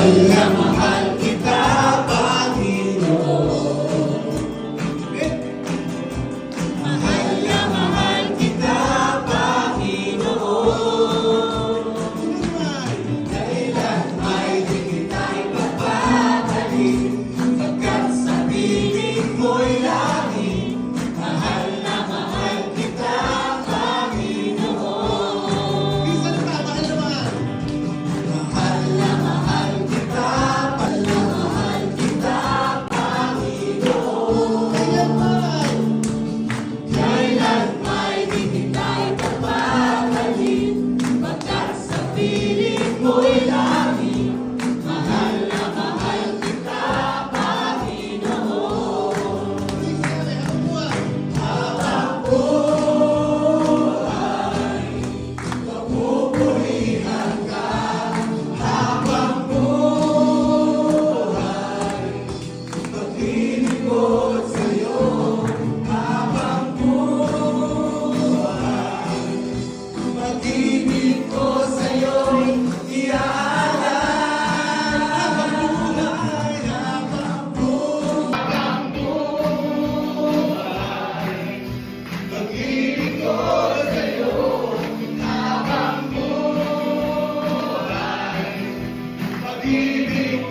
mahal kita, Panginoon. Mahal na mahal kita, Panginoon. Kailan ay di kita'y pagbabalik, pagkat sa piling mo'y lagi. Mahal na mahal kita, Panginoon. Minsan pa, mahal naman. Mahal na mahal kita, mahal kita, Panginoon. Kailan may di kita'y pagbabalik, pagkat sa piling mo'y lagi. Mahal na mahal kita, Panginoon. Habang buhay, pagpupurihan ka. Habang buhay, paglilingkod sa'yo. Habang buhay, pag-ibig ko sa'yo'y iaalay. Habang buhay, habang buhay, pag-ibig ko sa'yo. Habang buhay, pag-ibig